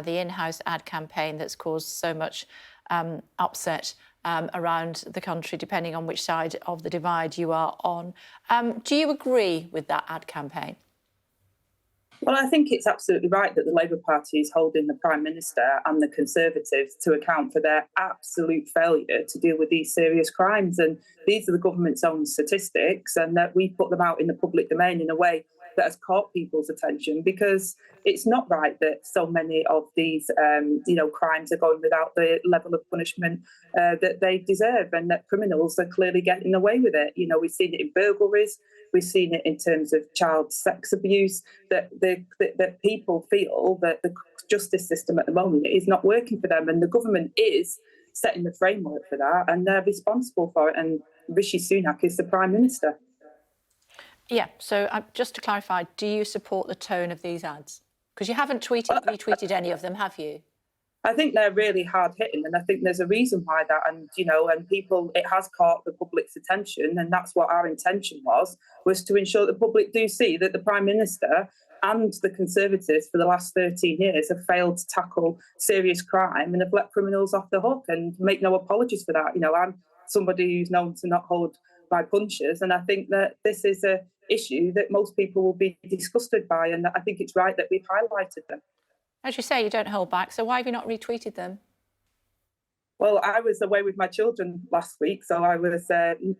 the in-house ad campaign that's caused so much upset around the country, depending on which side of the divide you are on. Do you agree with that ad campaign? Well, I think it's absolutely right that the Labour Party is holding the Prime Minister and the Conservatives to account for their absolute failure to deal with these serious crimes. And these are the government's own statistics, and that we put them out in the public domain in a way that has caught people's attention, because it's not right that so many of these crimes are going without the level of punishment that they deserve, and that criminals are clearly getting away with it. We've seen it in burglaries, we've seen it in terms of child sex abuse, that people feel that the justice system at the moment is not working for them, and the government is setting the framework for that, and they're responsible for it, and Rishi Sunak is the Prime Minister. Yeah, so just to clarify, do you support the tone of these ads? Because you haven't retweeted any of them, have you? I think they're really hard hitting, and I think there's a reason why that, and people, it has caught the public's attention, and that's what our intention was to ensure that the public do see that the Prime Minister and the Conservatives for the last 13 years have failed to tackle serious crime and have let criminals off the hook and make no apologies for that. I'm somebody who's known to not hold my punches, and I think that this is a issue that most people will be disgusted by, and I think it's right that we've highlighted them. As you say, you don't hold back, so why have you not retweeted them? Well, I was away with my children last week, so I was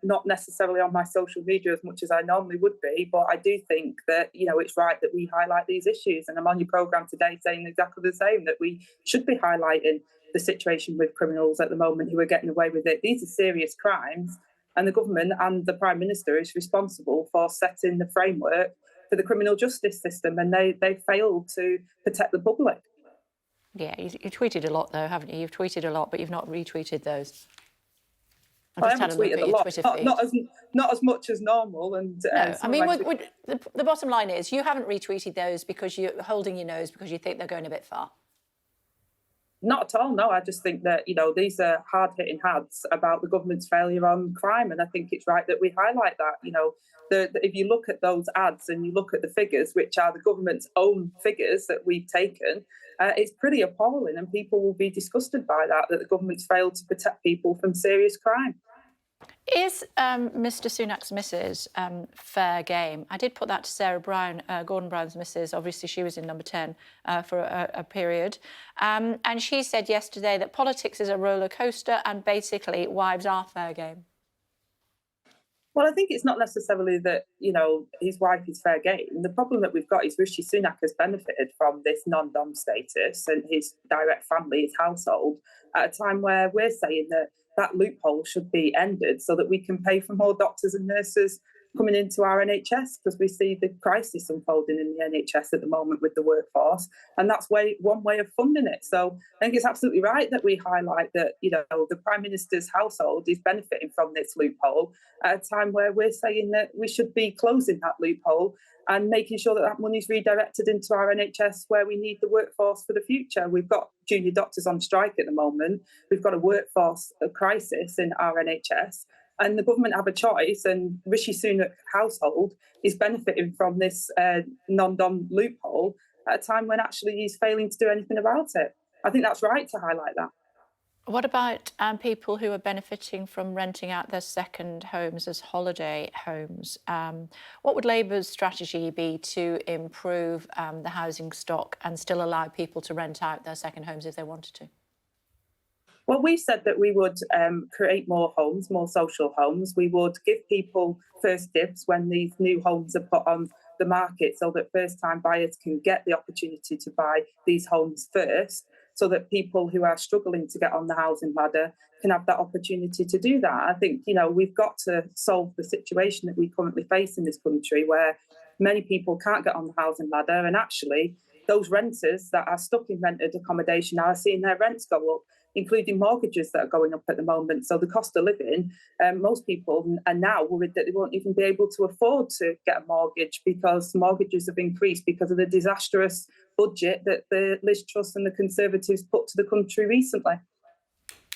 not necessarily on my social media as much as I normally would be, but I do think that, it's right that we highlight these issues, and I'm on your programme today saying exactly the same, that we should be highlighting the situation with criminals at the moment who are getting away with it. These are serious crimes, and the government and the Prime Minister is responsible for setting the framework for the criminal justice system, and they failed to protect the public. Yeah, you tweeted a lot, though, haven't you? You've tweeted a lot, but you've not retweeted those. I haven't tweeted a lot, not as much as normal. And no, I mean, the bottom line is you haven't retweeted those because you're holding your nose because you think they're going a bit far. Not at all, no. I just think that, these are hard-hitting ads about the government's failure on crime, and I think it's right that we highlight that. If you look at those ads and you look at the figures, which are the government's own figures that we've taken, it's pretty appalling, and people will be disgusted by that the government's failed to protect people from serious crime. Is Mr Sunak's missus fair game? I did put that to Sarah Brown, Gordon Brown's missus. Obviously, she was in number 10 for a period. And she said yesterday that politics is a roller coaster and basically wives are fair game. Well, I think it's not necessarily that, his wife is fair game. The problem that we've got is Rishi Sunak has benefited from this non-dom status and his direct family, his household, at a time where we're saying that loophole should be ended so that we can pay for more doctors and nurses coming into our NHS, because we see the crisis unfolding in the NHS at the moment with the workforce, and that's one way of funding it. So I think it's absolutely right that we highlight that, the Prime Minister's household is benefiting from this loophole at a time where we're saying that we should be closing that loophole and making sure that money is redirected into our NHS where we need the workforce for the future. We've got junior doctors on strike at the moment. We've got a workforce crisis in our NHS. And the government have a choice, and Rishi Sunak's household is benefiting from this non-dom loophole at a time when actually he's failing to do anything about it. I think that's right to highlight that. What about people who are benefiting from renting out their second homes as holiday homes? What would Labour's strategy be to improve the housing stock and still allow people to rent out their second homes if they wanted to? Well, we said that we would create more homes, more social homes. We would give people first dibs when these new homes are put on the market, so that first-time buyers can get the opportunity to buy these homes first, so that people who are struggling to get on the housing ladder can have that opportunity to do that. I think, we've got to solve the situation that we currently face in this country, where many people can't get on the housing ladder, and actually those renters that are stuck in rented accommodation are seeing their rents go up, including mortgages that are going up at the moment. So the cost of living, most people are now worried that they won't even be able to afford to get a mortgage, because mortgages have increased because of the disastrous budget that the Liz Truss and the Conservatives put to the country recently.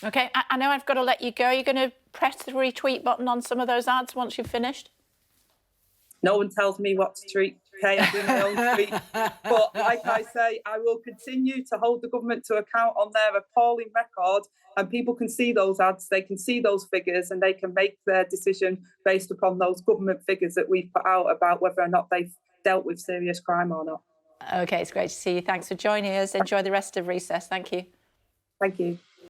OK, I know I've got to let you go. You're going to press the retweet button on some of those ads once you've finished? No one tells me what to okay, I do my own tweet. But like I say, I will continue to hold the government to account on their appalling record, and people can see those ads, they can see those figures, and they can make their decision based upon those government figures that we've put out about whether or not they've dealt with serious crime or not. OK, it's great to see you. Thanks for joining us. Enjoy the rest of recess. Thank you. Thank you.